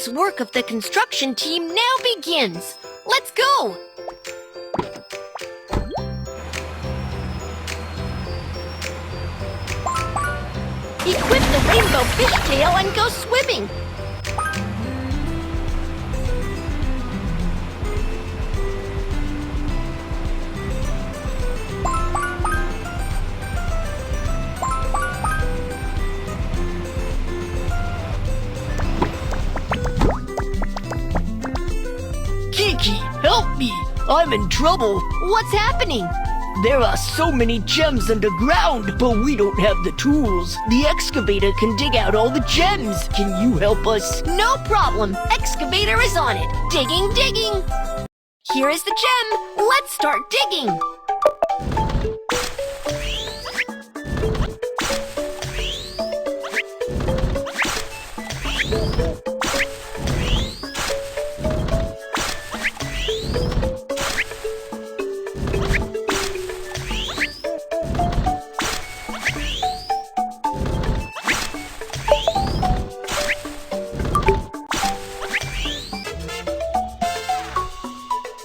tedious work of the construction team now begins. Let's go! Equip the rainbow fishtail and go swimming! Kiki, help me! I'm in trouble! What's happening? There are so many gems underground, but we don't have the tools. The excavator can dig out all the gems. Can you help us? No problem. Excavator is on it. Digging, digging. Here is the gem. Let's start digging.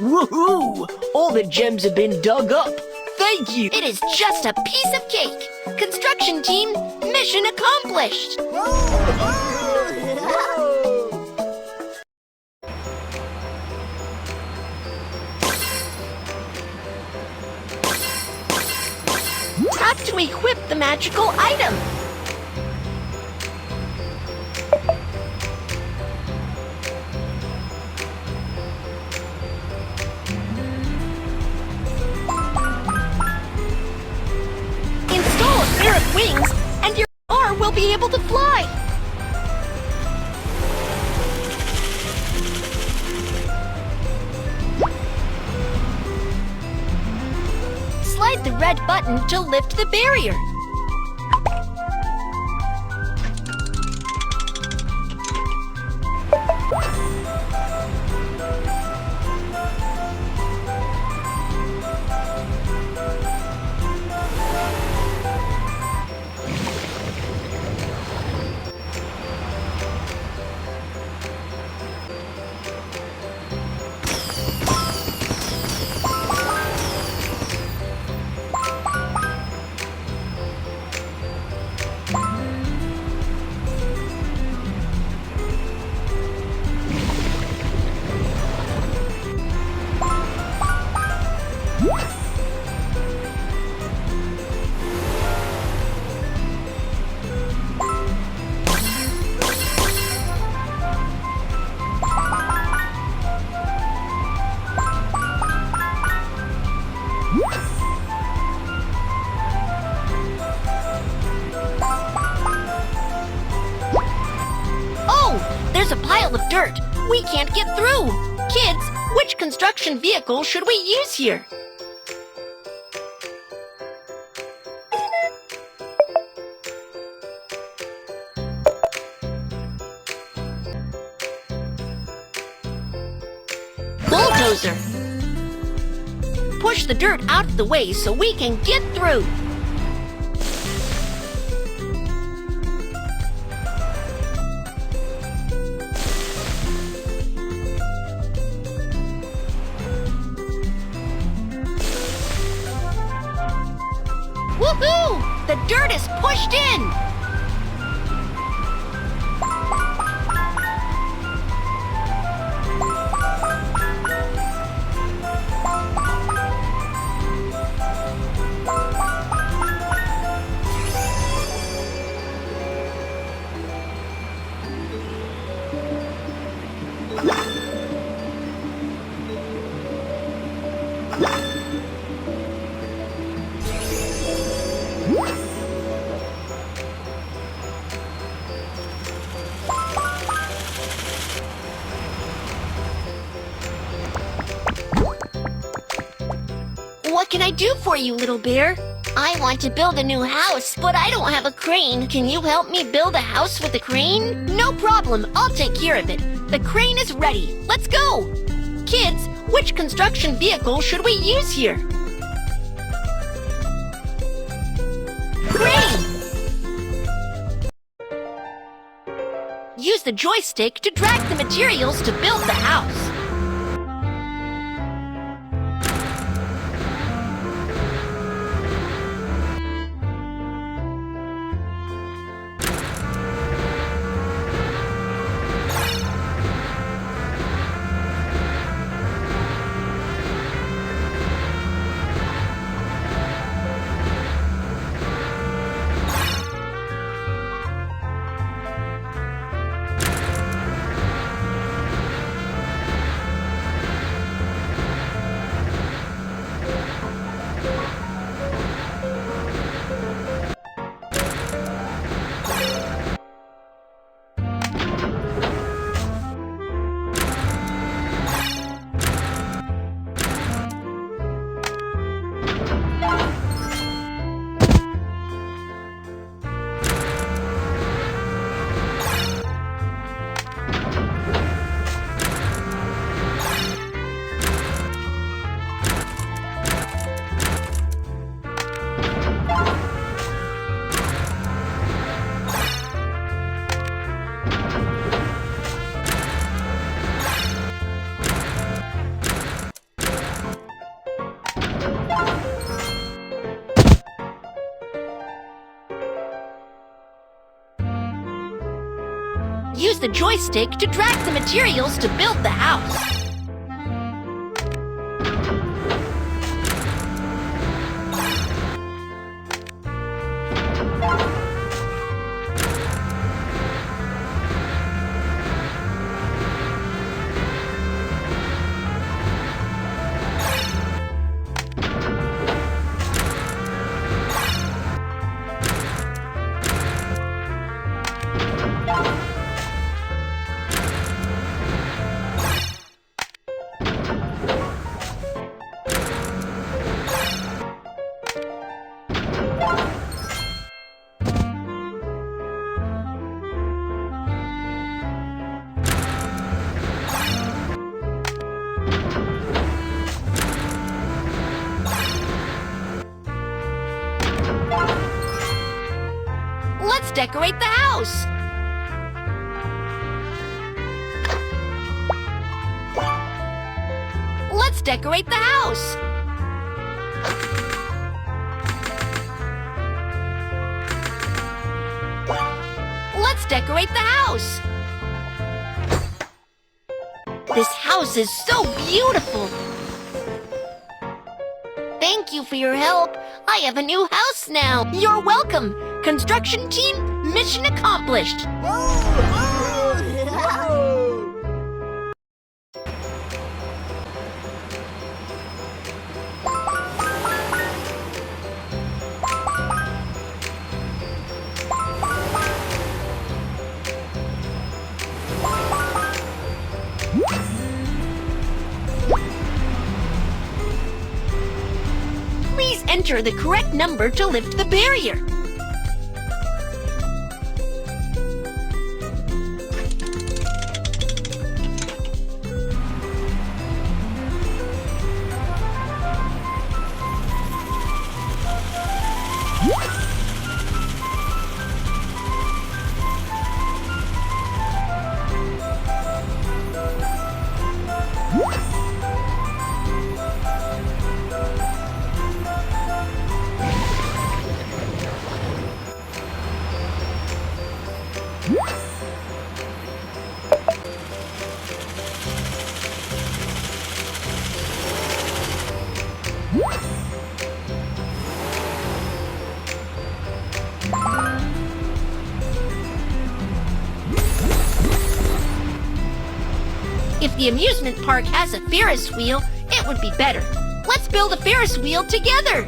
Woohoo! All the gems have been dug up. Thank you! It is just a piece of cake. Construction team, mission accomplished. Tap to equip the magical item. Install a pair of wings, and your car will be able to fly. Slide the red button to lift the barrier. There's a pile of dirt. We can't get through. Kids, which construction vehicle should we use here? Bulldozer. Push the dirt out of the way so we can get through. Woohoo! The dirt is pushed in! What can I do for you, little bear? I want to build a new house, but I don't have a crane. Can you help me build a house with a crane? No problem, I'll take care of it. The crane is ready. Let's go! Kids, which construction vehicle should we use here? Crane! Use Use the joystick to drag the materials to build the house. Use the joystick to drag the materials to build the house. Let's decorate the house. Let's decorate the house. Let's decorate the house. This house is so beautiful. Thank you for your help. I have a new house now. You're welcome. Construction team, mission accomplished. Please enter the correct number to lift the barrier. If the amusement park has a Ferris wheel, it would be better. Let's build a Ferris wheel together.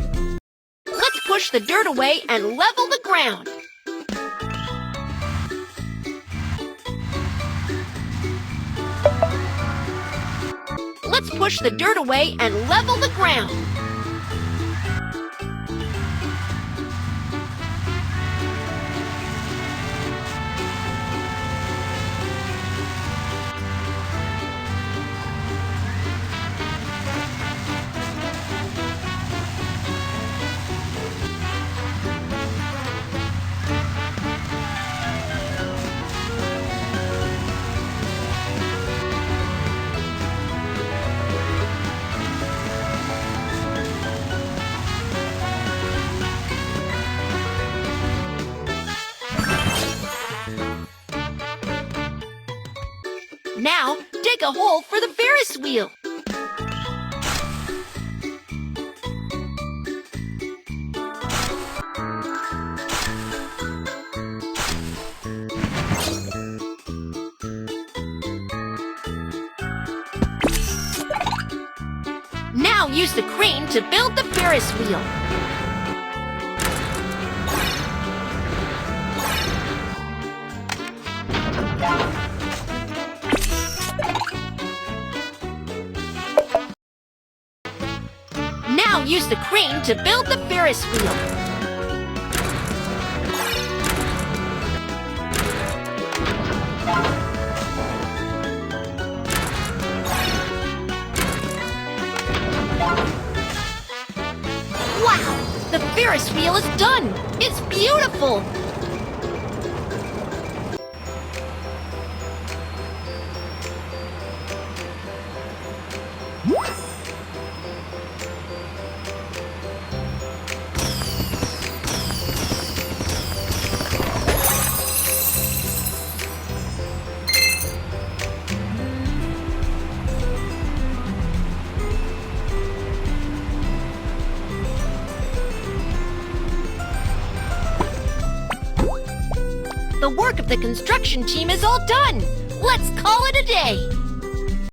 Let's push the dirt away and level the ground. Let's push the dirt away and level the ground. Now, dig a hole for the Ferris wheel. Now use the crane to build the Ferris wheel. Now use the crane to build the Ferris wheel. Wow! The Ferris wheel is done! It's beautiful! The work of the construction team is all done. Let's call it a day.